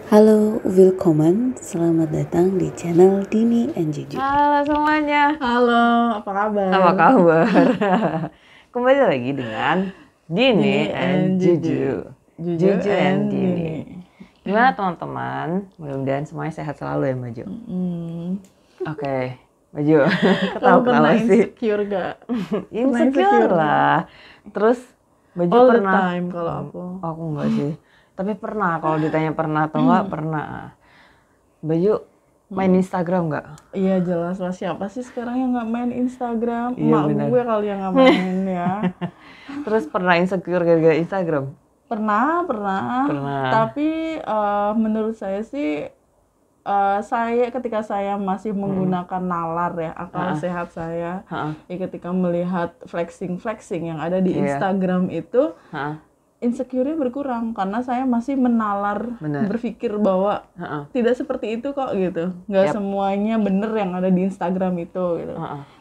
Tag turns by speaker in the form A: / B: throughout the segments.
A: Halo, willkommen. Selamat datang di channel Dini and Juju.
B: Halo semuanya,
C: Halo, apa kabar?
B: apa kabar? Kembali lagi dengan Dini
C: Dini
B: and
C: and
B: Juju.
C: Juju and
B: Dini. Gimana teman-teman? Mudah-mudahan semuanya sehat selalu ya Mbak Jo. Oke, Mbak Jo.
C: Kamu
B: Ketawa-ketawa
C: pernah
B: sih.
C: insecure gak?
B: Insecure lah. Terus Mbak Jo
C: All the
B: pernah?
C: time kalau aku.
B: Enggak sih. Tapi pernah, kalau ditanya pernah atau enggak, pernah. Mbak Jo main Instagram nggak?
C: Iya jelas lah, siapa sih sekarang yang gak main Instagram?
B: Iya,
C: Emak
B: benar.
C: gue kali yang gak main ya.
B: Terus pernah insecure gara-gara Instagram?
C: Pernah.
B: Pernah.
C: Tapi menurut saya sih, saya ketika saya masih menggunakan nalar ya, akal sehat saya, ya ketika melihat flexing yang ada di
B: Iya.
C: Instagram itu,
B: Hah?
C: insecure-nya berkurang karena saya masih menalar,
B: Benar.
C: berpikir bahwa tidak seperti itu kok gitu. Nggak semuanya bener yang ada di Instagram itu gitu.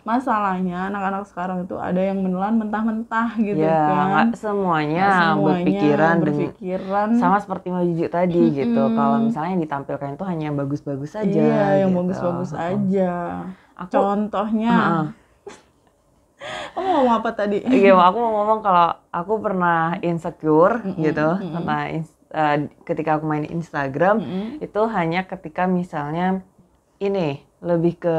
C: Masalahnya anak-anak sekarang itu ada yang menelan mentah-mentah gitu
B: Ya,
C: kan.
B: nggak semuanya,
C: Nggak semuanya
B: berpikiran sama seperti Mbak Juju tadi gitu. Kalau misalnya yang ditampilkan itu hanya yang bagus-bagus aja.
C: Iya, yang
B: gitu.
C: bagus-bagus aja. Contohnya, kamu ngomong apa tadi?
B: Iya, aku mau ngomong kalau aku pernah insecure gitu tentang ketika aku main Instagram itu hanya ketika misalnya ini lebih ke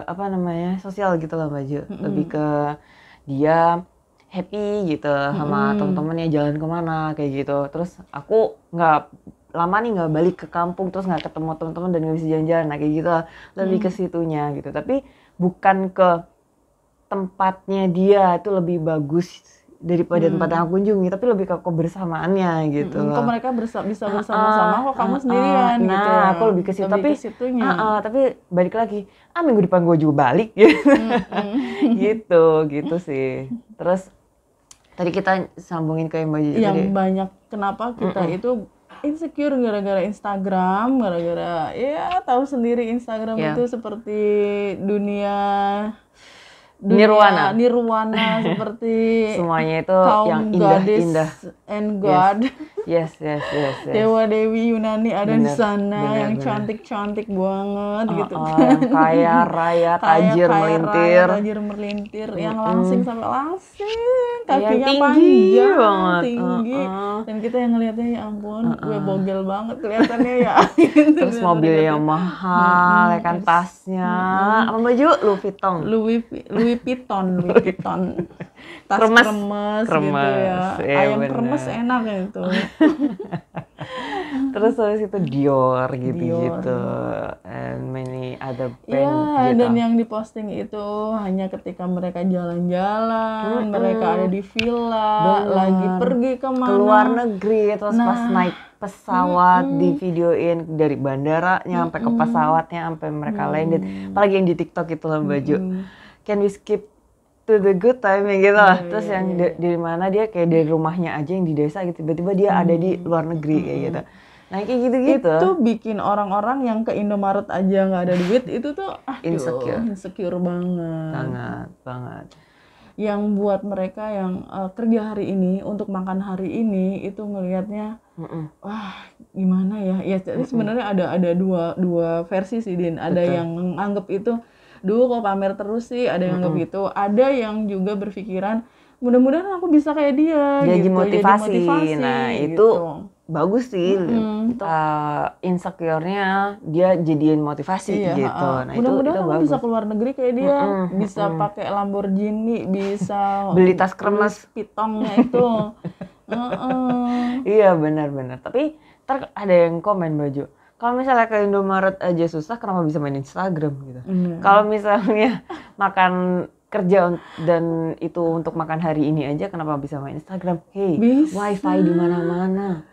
B: apa namanya sosial gitu loh Mbak Ju. Lebih ke dia happy gitu sama temen-temennya jalan kemana kayak gitu. Terus aku nggak lama nih nggak balik ke kampung, terus nggak ketemu teman-teman dan nggak bisa jalan-jalan, nah kayak gitu lebih ke situnya gitu. Tapi bukan ke tempatnya dia itu lebih bagus daripada tempat yang aku kunjungi, tapi lebih ke kebersamaannya gitu loh.
C: Kok mereka bisa bersama-sama, kok kamu sendirian
B: nah,
C: gitu.
B: aku lebih ke situ, tapi
C: situnya.
B: tapi balik lagi, minggu depan gue juga balik gitu sih. Terus tadi kita sambungin ke Mbak Juju
C: yang
B: tadi.
C: banyak kenapa kita itu insecure gara-gara Instagram, gara-gara ya tahu sendiri Instagram itu seperti dunia
B: Nirwana
C: seperti
B: semuanya itu
C: kaum
B: yang
C: goddess
B: indah
C: and god.
B: Yes.
C: Dewa Dewi Yunani ada di
B: Bener,
C: sana yang
B: bener.
C: cantik banget gitu
B: yang kaya raya tajir
C: melintir yang langsing sampai langsing, kakinya
B: tinggi
C: panjang
B: banget.
C: tinggi. Dan kita yang ngelihatnya ya ampun, gue bogel banget kelihatannya ya. Gitu,
B: terus mobilnya yang mahal ya kan, tasnya apa baju Louis Vuitton.
C: Louis Vuitton tas kremes gitu ya. Ayam
B: bener.
C: kremes enak ya itu.
B: Terus habis itu Dior gitu and many other brand gitu.
C: Dan yang diposting itu hanya ketika mereka jalan-jalan, mereka ada di villa, lagi pergi kemana,
B: ke luar negeri, terus pas naik pesawat di videoin dari bandaranya sampai ke pesawatnya sampai mereka landed. Apalagi yang di TikTok itu lah baju. Can we skip to the good time yang gitu lah. Terus yang di mana dia kayak dari rumahnya aja yang di desa gitu, tiba-tiba dia ada di luar negeri kayak gitu. Nah kayak gitu-gitu.
C: Itu bikin orang-orang yang ke Indomaret aja nggak ada duit itu tuh insecure banget.
B: Banget.
C: Yang buat mereka yang kerja hari ini untuk makan hari ini itu ngelihatnya wah gimana ya. Ya sebenarnya ada dua versi sih Din. Ada yang anggap itu kok pamer terus sih, ada yang anggap gitu. Ada yang juga berpikiran mudah-mudahan aku bisa kayak dia
B: jadi
C: gitu.
B: motivasi. Nah
C: gitu.
B: itu bagus sih. Insecure-nya dia jadiin motivasi gitu. Nah
C: mudah-mudahan
B: itu
C: aku
B: bagus.
C: bisa keluar negeri kayak dia, bisa pakai Lamborghini, bisa
B: beli tas kremes
C: pitongnya itu.
B: Iya benar. Tapi ntar ada yang komen baju, kalau misalnya ke Indomaret aja susah, kenapa bisa main Instagram gitu? Kalau misalnya makan kerja dan itu untuk makan hari ini aja, kenapa bisa main Instagram? Hey, wifi di mana-mana,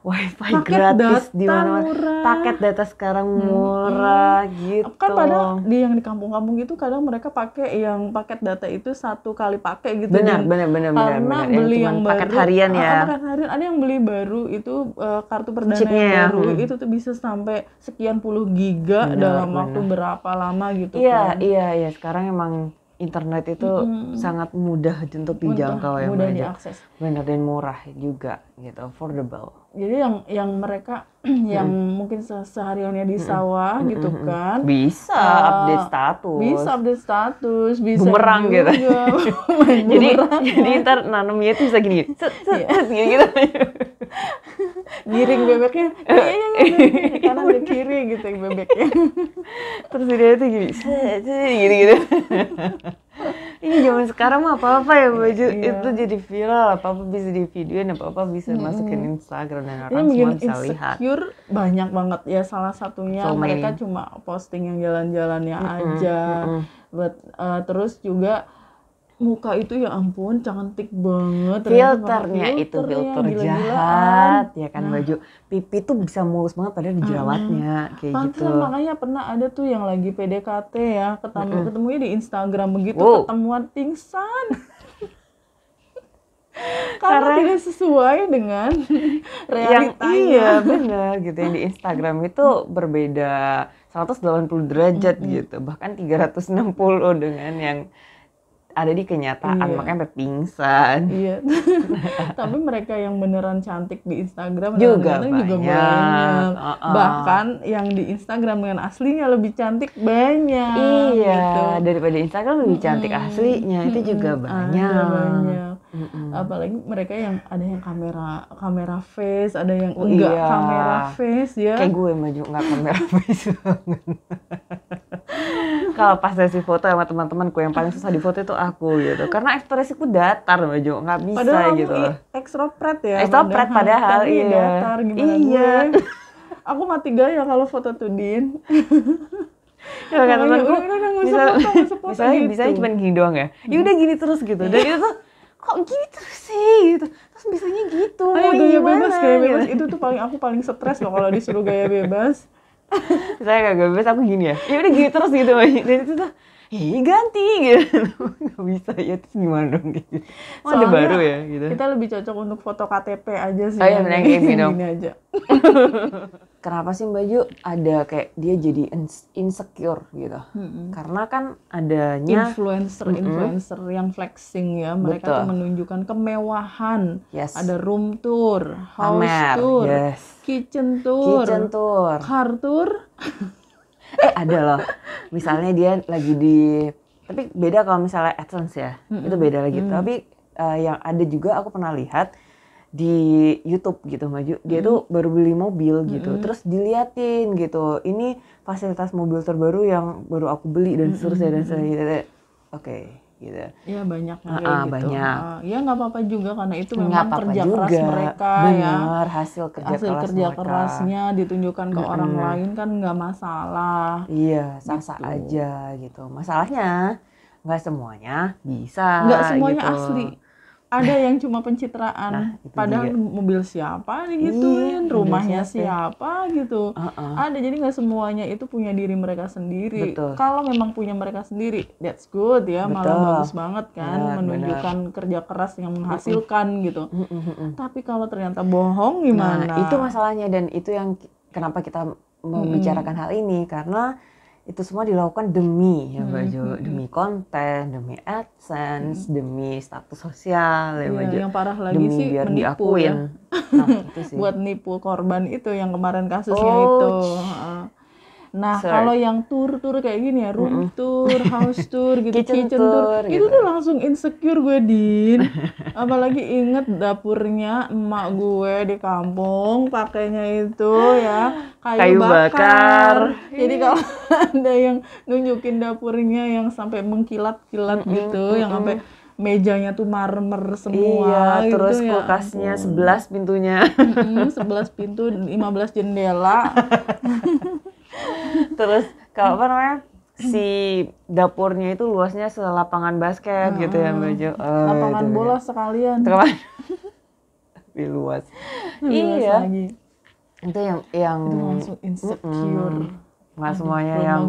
B: wifi gratis di mana-mana, paket data sekarang murah gitu.
C: Kan padahal yang di kampung-kampung itu kadang mereka pakai yang paket data itu satu kali pakai gitu.
B: Benar.
C: Karena beli yang
B: paket
C: baru,
B: harian ya.
C: Paket harian, ada yang beli baru itu kartu perdana
B: Chipnya
C: yang baru itu tuh bisa sampai sekian puluh giga dalam waktu berapa lama gitu kan.
B: Iya. Sekarang emang internet itu sangat mudah untuk dijangkau ya,
C: mudah diakses.
B: Benar, dan murah juga gitu, affordable.
C: Jadi yang mereka yang mungkin sehariannya di sawah gitu kan,
B: Bisa update status.
C: bisa update status, bisa
B: Bumerang
C: juga
B: gitu.
C: main bumerang.
B: Jadi ntar nanamnya itu bisa gini, set, gitu.
C: Giring bebeknya, ke kanan ke kiri gitu bebeknya.
B: Terus dia itu gini, set, gitu. Ini zaman sekarang mah apa-apa ya baju itu jadi viral, apa-apa bisa di videoin, apa-apa bisa masukin Instagram dan orang
C: Ini
B: semua
C: bikin
B: bisa lihat.
C: insecure banyak banget ya, salah satunya
B: So many.
C: mereka cuma posting yang jalan-jalannya aja. Terus juga muka itu ya ampun cantik banget.
B: Filternya itu filter
C: gila-gilaan.
B: jahat ya kan baju. Pipi tuh bisa mulus banget padahal di jerawatnya kayak gitu.
C: Pantesan makanya pernah ada tuh yang lagi PDKT ya, ketemunya di Instagram begitu ketemuan pingsan. Karena tidak sesuai dengan realitanya.
B: Iya benar gitu, yang di Instagram itu berbeda 180 derajat gitu, bahkan 360 dengan yang ada di kenyataan, makanya sampai pingsan.
C: Iya. Tapi mereka yang beneran cantik di Instagram
B: juga
C: juga banyak. Bahkan yang di Instagram dengan aslinya lebih cantik banyak.
B: Iya,
C: gitu.
B: daripada Instagram lebih cantik aslinya itu juga banyak.
C: Ada banyak. Apalagi mereka yang ada yang kamera face, ada yang enggak kamera face ya.
B: Kayak gue maju enggak kamera face banget. Kalau pas sesi foto sama teman-temanku yang paling susah di foto itu aku gitu, karena ekspresiku datar maju, nggak bisa
C: padahal
B: gitu.
C: Extrovert ya.
B: Extrovert padahal iya.
C: Datar gimana
B: iya.
C: gue. Aku mati gaya kalau foto tuh Din.
B: Ya kan temanku
C: bisa
B: cuma gini doang ya. Ya udah gini terus gitu. Dan itu tuh kok gini terus sih gitu. Terus bisanya gitu.
C: Ayo gaya bebas, gaya bebas itu tuh aku paling stres loh kalau disuruh gaya bebas.
B: Saya gak bebas, aku gini ya. Ya udah gini terus gitu. Dan itu tuh ganti gitu. Gak bisa ya, terus gimana dong gitu. Ada baru ya gitu.
C: Kita lebih cocok untuk foto KTP aja sih.
B: Oh iya, yang gini dong.
C: Gini aja.
B: Kenapa sih Mbak Ju ada kayak dia jadi insecure gitu? Karena kan adanya
C: influencer yang flexing ya, mereka tuh menunjukkan kemewahan.
B: Yes.
C: Ada room tour, house tour, kitchen tour, car tour.
B: Ada loh. Misalnya dia lagi tapi beda kalau misalnya AdSense ya, itu beda lagi. Tapi yang ada juga aku pernah lihat di YouTube gitu Maju, dia tuh baru beli mobil gitu, terus diliatin gitu, ini fasilitas mobil terbaru yang baru aku beli dan seterusnya dan seterusnya. Oke, gitu.
C: Ya banyak kayak gitu.
B: Banyak.
C: Ya nggak apa-apa juga karena itu memang kerja keras mereka.
B: Bener,
C: ya.
B: hasil kerja
C: kerasnya ditunjukkan ke orang lain kan nggak masalah.
B: Iya, sah-sah aja gitu. Masalahnya nggak semuanya bisa.
C: Nggak semuanya
B: gitu.
C: asli. Ada yang cuma pencitraan, padahal mobil siapa digituin, rumahnya siapa gitu. Ada, jadi nggak semuanya itu punya diri mereka sendiri. Kalau memang punya mereka sendiri, that's good ya, malah bagus banget kan, menunjukkan kerja keras yang menghasilkan gitu. Tapi kalau ternyata bohong gimana?
B: Nah, itu masalahnya, dan itu yang kenapa kita membicarakan hal ini, karena itu semua dilakukan demi demi konten, demi AdSense, demi status sosial
C: yang parah lagi
B: demi
C: sih
B: biar
C: menipu
B: diakuin.
C: Ya.
B: Nah, itu sih.
C: Buat nipu korban itu yang kemarin kasusnya itu. Nah, kalau yang tour kayak gini ya, room tour, house tour gitu, kitchen tour gitu. Itu tuh langsung insecure gue, Din. Apalagi inget dapurnya emak gue di kampung, pakainya itu ya kayu bakar. Jadi kalau ada yang nunjukin dapurnya yang sampai mengkilat-kilat gitu, yang sampai mejanya tuh marmer semua
B: gitu, terus
C: ya,
B: kulkasnya 11 pintunya.
C: 11 pintu, 15 jendela.
B: Terus kalau apa namanya, si dapurnya itu luasnya selapangan basket gitu ya Mbak Jo.
C: Lapangan bola sekalian.
B: Lebih luas. Iya.
C: Lagi.
B: Itu yang
C: itu langsung insecure.
B: Nggak semuanya yang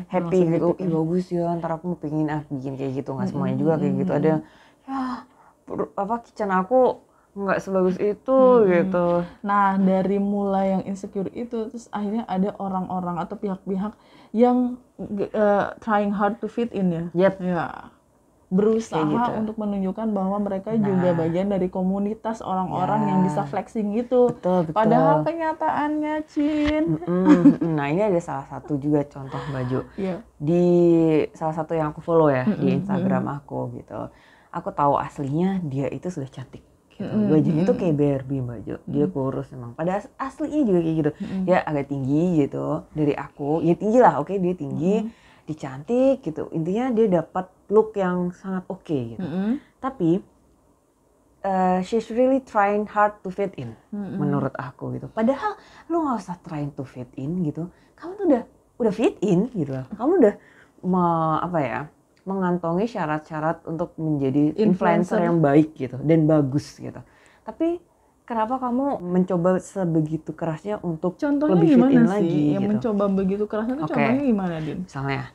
B: happy gitu. Ih bagus ya, ntar aku mau pengen bikin kayak gitu. Nggak semuanya juga kayak gitu. Ada yang ya kitchen aku nggak sebagus itu gitu.
C: Nah, dari mulai yang insecure itu, terus akhirnya ada orang-orang atau pihak-pihak yang trying hard to fit in ya.
B: Yep.
C: Ya. berusaha
B: gitu.
C: untuk menunjukkan bahwa mereka juga bagian dari komunitas orang-orang yang bisa flexing itu.
B: Betul.
C: Padahal kenyataannya, Cin.
B: Nah, ini ada salah satu juga contoh baju
C: Iya.
B: di salah satu yang aku follow ya di Instagram aku gitu. Aku tahu aslinya dia itu sudah cantik. Gitu. Bajunya itu kayak Barbie baju, dia kurus memang. Pada aslinya juga kayak gitu, dia agak tinggi gitu dari aku, ya tinggi lah, oke dia tinggi, dia cantik gitu. Intinya dia dapat look yang sangat oke gitu. Tapi she's really trying hard to fit in, menurut aku gitu. Padahal lu nggak usah trying to fit in gitu, kamu tuh udah fit in gitu loh. Kamu udah mengantongi syarat-syarat untuk menjadi influencer yang baik gitu dan bagus gitu. Tapi kenapa kamu mencoba sebegitu kerasnya untuk
C: contohnya
B: lebih fit in lagi
C: sih? Yang
B: gitu?
C: mencoba begitu kerasnya tuh contohnya gimana, Din?
B: Misalnya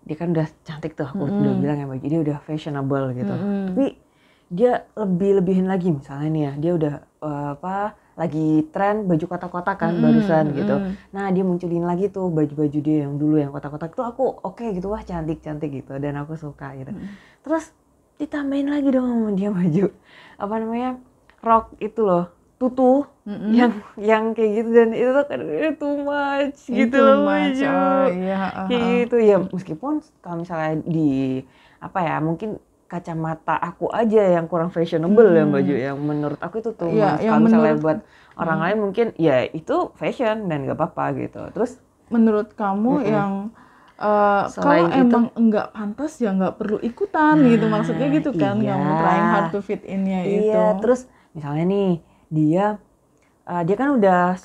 B: dia kan udah cantik tuh, aku udah bilang ya baju dia udah fashionable gitu. Tapi dia lebihin lagi misalnya nih ya, dia udah lagi tren baju kotak-kotak kan barusan gitu. Nah dia munculin lagi tuh baju-baju dia yang dulu yang kotak-kotak tuh aku oke gitu, wah cantik-cantik gitu dan aku suka gitu. Terus ditambahin lagi dong sama dia baju rok itu loh, tutu yang kayak gitu dan itu tuh kadang too much gitu loh baju. Kayak gitu ya, meskipun kalau misalnya di mungkin kacamata aku aja yang kurang fashionable ya baju yang menurut aku itu tuh kalau misalnya buat orang lain mungkin ya itu fashion dan gak apa-apa gitu. Terus
C: menurut kamu yang kalau emang enggak pantas ya nggak perlu ikutan gitu, maksudnya gitu kan, nggak mau trying hard to fit in-nya itu.
B: Terus misalnya nih dia kan udah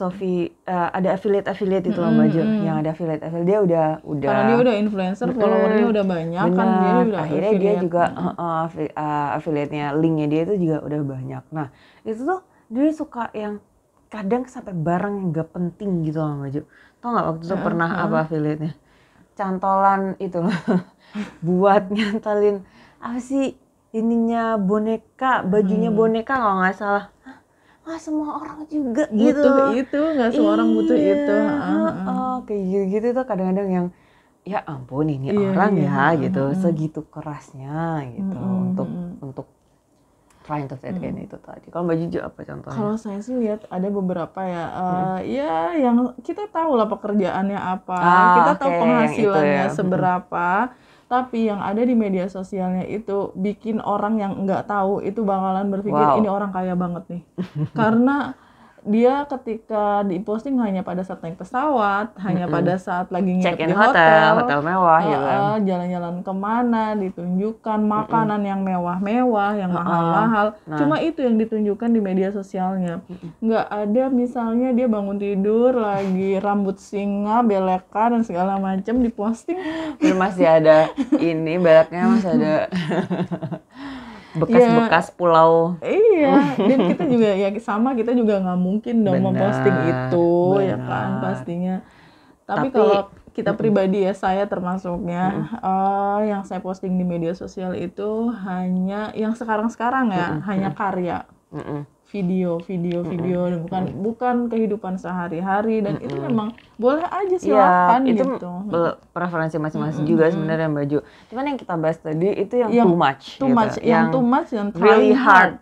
B: ada affiliate itu loh baju yang ada affiliate dia udah
C: karena dia udah influencer, followernya udah banyak.
B: Bener.
C: Kan dia udah
B: akhirnya dia juga affiliate-nya, linknya dia itu juga udah banyak. Nah itu tuh dia suka yang kadang sampai barang yang gak penting gitu loh baju. Tau nggak waktu itu pernah apa affiliate-nya cantolan itu loh buat nyantelin apa sih ininya boneka, bajunya boneka kalau nggak salah. Nggak semua orang juga
C: butuh itu, nggak semua orang butuh itu.
B: Kayak gitu-gitu tuh kadang-kadang yang ya ampun ini orang gitu segitu kerasnya gitu untuk trying to fit in itu tadi. Kalau baju apa contohnya?
C: Kalau saya sih lihat ada beberapa ya, ya yang kita tahu lah pekerjaannya apa, kita tahu penghasilannya seberapa. Tapi yang ada di media sosialnya itu bikin orang yang nggak tahu itu bakalan berpikir ini orang kaya banget nih. Karena dia ketika diposting hanya pada saat naik pesawat, hanya pada saat lagi nginep di
B: hotel mewah gitu.
C: Jalan-jalan kemana, ditunjukkan makanan yang mewah-mewah, yang mahal-mahal. Cuma itu yang ditunjukkan di media sosialnya. Nggak ada misalnya dia bangun tidur lagi rambut singa, belekan dan segala macam diposting.
B: Masih ada ini beleknya masih ada bekas-bekas pulau.
C: Iya, dan kita juga ya sama, kita juga nggak mungkin dong memposting itu, ya kan pastinya. Tapi kalau kita pribadi ya, saya termasuknya yang saya posting di media sosial itu hanya yang sekarang-sekarang ya, hanya karya. Video bukan kehidupan sehari-hari, dan itu memang boleh aja silakan
B: itu
C: gitu.
B: Preferensi masing-masing juga sebenarnya baju. Cuman yang kita bahas tadi itu yang too much,
C: yang too much dan
B: really hard,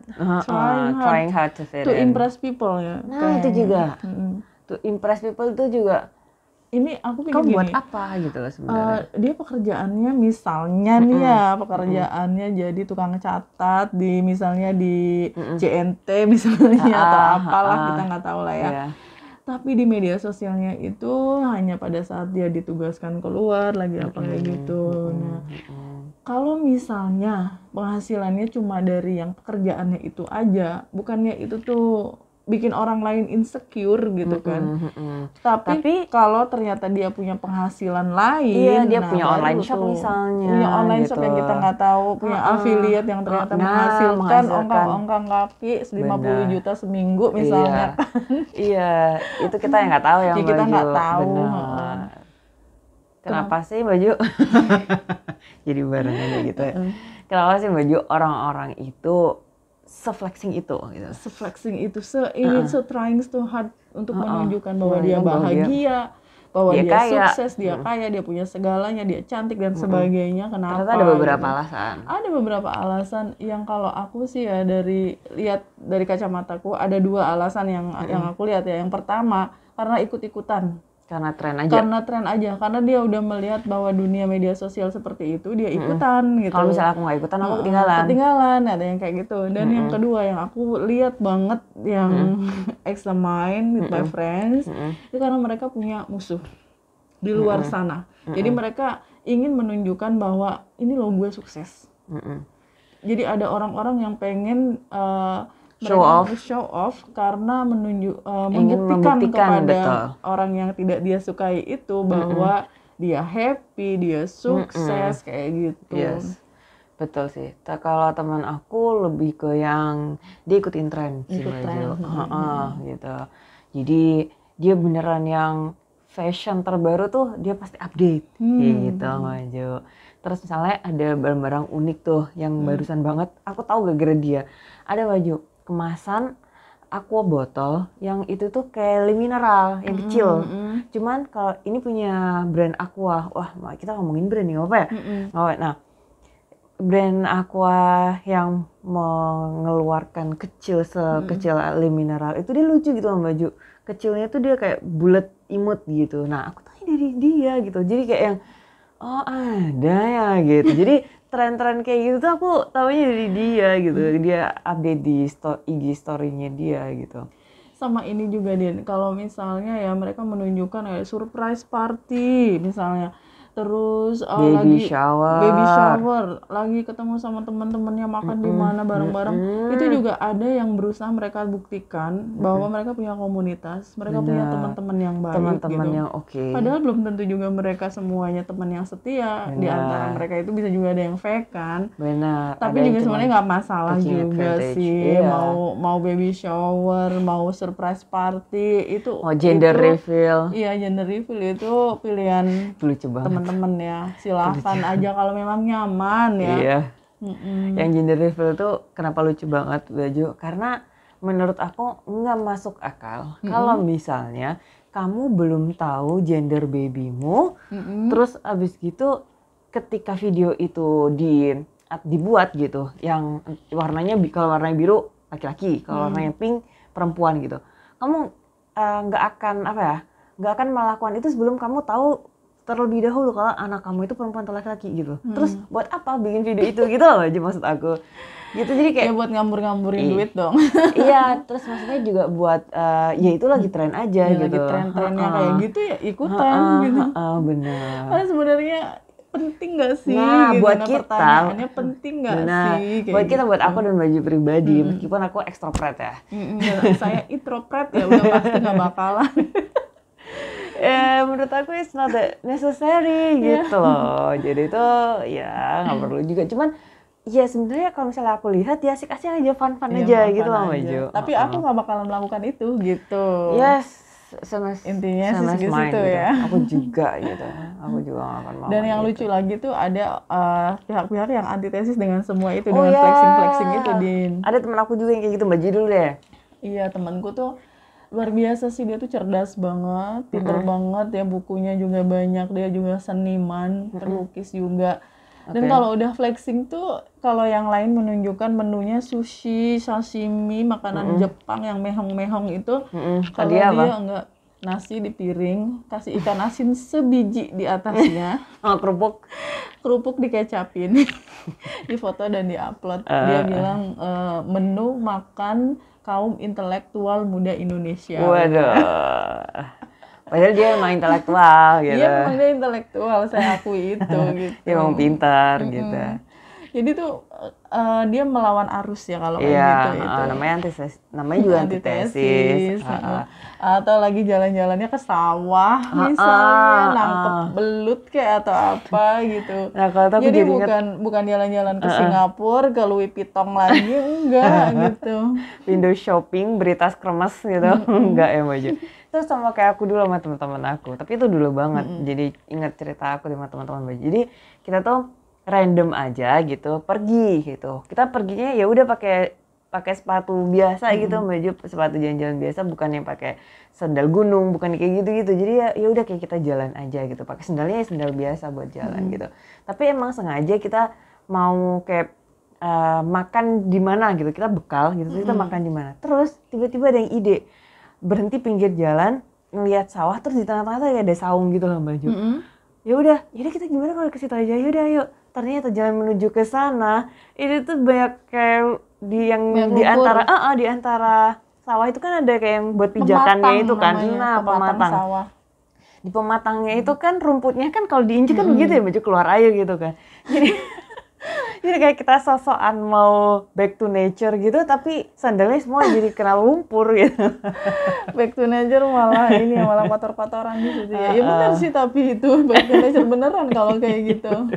C: trying hard
B: to fit
C: to impress people ya.
B: Nah itu juga to impress people itu juga.
C: Ini aku pikir
B: kamu
C: gini,
B: buat apa gitu loh sebenarnya?
C: Dia pekerjaannya misalnya nih ya, pekerjaannya jadi tukang catat di misalnya di JNT misalnya atau apalah, kita nggak tahu lah ya. Tapi di media sosialnya itu hanya pada saat dia ditugaskan keluar lagi apa kayak gitu. Nah, kalau misalnya penghasilannya cuma dari yang pekerjaannya itu aja, bukannya itu tuh bikin orang lain insecure gitu kan. Tapi kalau ternyata dia punya penghasilan lain,
B: dia punya online shop misalnya,
C: punya online
B: gitu.
C: shop yang kita nggak tahu, punya affiliate yang ternyata menghasilkan ongkang-ongkang kaki 50 juta seminggu misalnya.
B: Iya, itu kita yang nggak tahu yang baju.
C: Kita nggak tahu.
B: Kenapa sih baju? Jadi bareng aja gitu ya. Kenapa sih baju orang-orang itu se-flexing itu gitu.
C: Se-flexing itu, so trying so hard untuk menunjukkan bahwa dia bahagia. bahwa
B: Dia
C: dia
B: kaya.
C: sukses, dia kaya, dia punya segalanya, dia cantik dan sebagainya. Kenapa?
B: Ternyata ada beberapa
C: gitu.
B: alasan.
C: Ada beberapa alasan yang kalau aku sih ya lihat dari kacamataku ada 2 alasan yang aku lihat ya. Yang pertama karena ikut-ikutan.
B: Karena tren aja.
C: Karena dia udah melihat bahwa dunia media sosial seperti itu, dia ikutan gitu.
B: Kalau misalnya aku nggak ikutan, aku ketinggalan.
C: Ada yang kayak gitu. Dan yang kedua yang aku lihat banget yang examine with my friends, itu karena mereka punya musuh di luar sana. Jadi mereka ingin menunjukkan bahwa ini loh gue sukses. Jadi ada orang-orang yang pengen show off karena membuktikan kepada orang yang tidak dia sukai itu bahwa dia happy, dia sukses kayak gitu.
B: Yes. Betul sih. Kalau teman aku lebih ke yang dia ikutin tren sih, gitu. Jadi dia beneran yang fashion terbaru tuh dia pasti update gitu Maju. Terus misalnya ada barang-barang unik tuh yang barusan banget, aku tahu gara-gara dia. Ada Maju kemasan aqua botol yang itu tuh kayak Le Mineral yang kecil. Cuman kalau ini punya brand aqua, wah kita ngomongin brand nih apa ya? Nah, brand aqua yang mengeluarkan kecil sekecil Le Mineral itu dia lucu gitu sama baju. Kecilnya tuh dia kayak bulat imut gitu. Nah aku tanya dari dia gitu. Jadi kayak yang oh ada ya gitu. Jadi tren-tren kayak gitu tuh aku tahunya dari dia gitu. Dia update di IG story-nya dia gitu.
C: Sama ini juga Din, kalau misalnya ya mereka menunjukkan kayak surprise party misalnya. Terus
B: baby shower,
C: lagi ketemu sama teman-temannya makan di mana bareng-bareng. Itu juga ada yang berusaha mereka buktikan bahwa mereka punya komunitas, mereka punya teman-teman yang baik,
B: teman-teman
C: gitu.
B: yang oke.
C: Padahal belum tentu juga mereka semuanya teman yang setia. Di antara mereka itu bisa juga ada yang fake kan.
B: Benar.
C: Tapi juga sebenarnya nggak masalah juga sih. Mau baby shower, mau surprise party itu.
B: Mau gender reveal.
C: Iya, gender reveal itu pilihan
B: lucu banget.
C: Teman-teman ya, silahkan aja kalau memang nyaman ya.
B: Iya. Yang gender reveal tuh kenapa lucu banget Baju? Karena menurut aku nggak masuk akal. Kalau misalnya kamu belum tahu gender babymu, terus abis gitu ketika video itu dibuat gitu, yang warnanya kalau warnanya biru laki-laki, kalau warnanya pink perempuan gitu, kamu nggak akan melakukan itu sebelum kamu tahu terlebih dahulu kalau anak kamu itu perempuan atau laki-laki gitu. Terus buat apa bikin video itu gitu loh aja maksud aku. Gitu jadi kayak
C: ya buat ngambur-ngamburin duit dong.
B: Iya, terus maksudnya juga buat ya itu lagi tren aja gitu.
C: Lagi tren-trennya kayak gitu ya ikutan gitu.
B: Benar.
C: Karena sebenarnya penting gak sih?
B: Nah,
C: gitu.
B: buat kita
C: pertanyaannya penting gak sih?
B: Buat kita, buat aku dan Baju pribadi, meskipun aku ekstrovert ya.
C: Saya introvert ya udah pasti gak bakalan.
B: Menurut aku it's not necessary gitu loh. Jadi itu ya nggak perlu juga. Cuman ya sebenarnya kalau misalnya aku lihat ya asik-asik aja, fun-fun aja gitu loh Maju.
C: Tapi aku nggak bakalan melakukan itu gitu.
B: Yes, sama
C: intinya
B: sama
C: sih
B: gitu
C: ya.
B: Aku juga gitu. Aku juga nggak akan mau.
C: Dan yang
B: gitu.
C: lucu lagi tuh ada pihak-pihak yang antitesis dengan semua itu, dengan flexing-flexing itu, Din.
B: Ada teman aku juga yang kayak gitu, Baju dulu deh.
C: Iya, temanku tuh luar biasa sih, dia tuh cerdas banget, pinter banget ya, bukunya juga banyak, dia juga seniman, pelukis juga. Dan kalau udah flexing tuh, kalau yang lain menunjukkan menunya sushi, sashimi, makanan Jepang yang mehong-mehong itu, kalau dia enggak, nasi di piring, kasih ikan asin sebiji di atasnya. Kerupuk dikecapin, difoto dan diupload. Dia bilang menu makan kaum intelektual muda Indonesia.
B: Waduh. Padahal dia emang intelektual gitu.
C: Iya, emang dia intelektual, saya akui itu gitu.
B: Dia emang pintar gitu.
C: Jadi tuh dia melawan arus ya kalau kayak gitu.
B: Namanya antitesis. Namanya juga antitesis.
C: Atau lagi jalan-jalannya ke sawah misalnya, nangkep belut kayak atau apa gitu.
B: Nah, kalau
C: jadi bukan jalan-jalan ke Singapura, ke Louis Vuitton lagi, enggak gitu.
B: Window shopping, beli tas kremes gitu, enggak ya Baju. Terus sama kayak aku dulu sama teman-teman aku, tapi itu dulu banget. Jadi ingat cerita aku sama teman-teman Baju. Jadi kita tuh random aja gitu, pergi gitu. Kita perginya ya udah pakai pakai sepatu biasa gitu Mbak Ju, sepatu jalan-jalan biasa, bukan yang pakai sandal gunung, bukan kayak gitu-gitu. Jadi ya udah kayak kita jalan aja gitu. Pakai sandalnya ya sandal biasa buat jalan gitu. Tapi emang sengaja kita mau kayak makan di mana gitu. Kita bekal gitu, kita makan di mana. Terus tiba-tiba ada yang ide. Berhenti pinggir jalan, ngelihat sawah, terus di tengah-tengah tuh ada saung gitu loh Mbak Ju. Ya udah kita gimana kalau ke situ aja? Ya udah ayo. Ternyata jalan menuju ke sana itu tuh banyak kayak di antara sawah itu kan ada kayak yang buat pijakannya itu kan. Nah, pematang. Sawah. Di pematangnya itu kan rumputnya kan kalau diinjek kan begitu ya, Mbak Ju, keluar air gitu kan. Jadi kayak kita sosokan mau back to nature gitu, tapi sandalnya semua jadi kena lumpur gitu.
C: Back to nature malah ini malah kotor-kotoran gitu ya. Ya benar sih, tapi itu back to nature beneran kalau kayak gitu.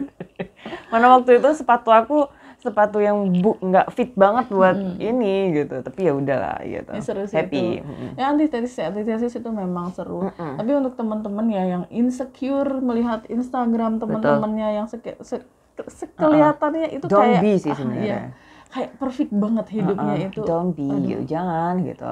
B: Mana waktu itu sepatu yang nggak fit banget buat ini gitu, tapi ya udahlah gitu.
C: Ya, seru sih
B: happy.
C: Itu. Ya antitesis itu memang seru. Tapi untuk teman-teman ya yang insecure melihat Instagram teman-temannya yang kelihatannya itu
B: don't
C: kayak
B: be sih sebenarnya.
C: Kayak perfect banget hidupnya itu.
B: Don't be, jangan gitu.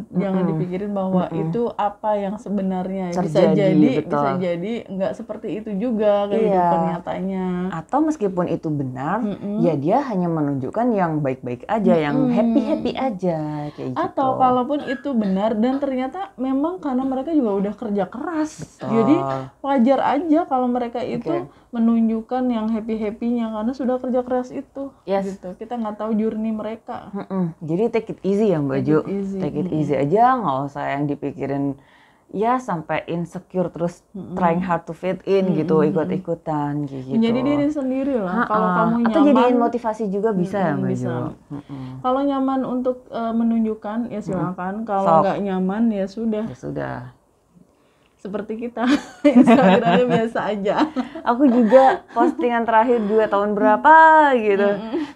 C: Jangan dipikirin bahwa itu apa yang sebenarnya
B: terjadi,
C: bisa jadi nggak seperti itu juga kehidupan nyatanya.
B: Atau meskipun itu benar, ya dia hanya menunjukkan yang baik-baik aja, yang happy aja kayak gitu.
C: Atau kalaupun itu benar dan ternyata memang karena mereka juga udah kerja keras.
B: Betul.
C: Jadi wajar aja kalau mereka itu menunjukkan yang happy-happynya karena sudah kerja keras itu. Gitu. Kita nggak tahu journey mereka.
B: Jadi take it easy ya Mbak Ju. Take it easy aja, nggak usah yang dipikirin ya sampai insecure terus trying hard to fit in gitu, ikut-ikutan gitu.
C: Menjadi diri sendiri lah. Kalau kamu nyaman,
B: atau jadiin motivasi juga bisa ya Mbak Ju.
C: Kalau nyaman untuk menunjukkan ya silakan. Kalau nggak nyaman ya sudah. Seperti kita, Instagramnya biasa aja.
B: Aku juga postingan terakhir 2 tahun berapa gitu.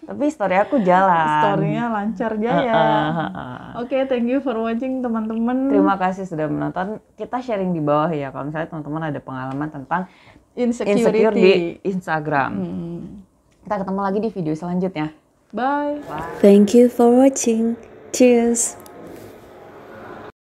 B: Tapi story aku jalan.
C: Story-nya lancar jaya. Oke, thank you for watching teman-teman.
B: Terima kasih sudah menonton. Kita sharing di bawah ya kalau misalnya teman-teman ada pengalaman tentang insecure di Instagram. Kita ketemu lagi di video selanjutnya.
C: Bye.
A: Thank you for watching. Cheers.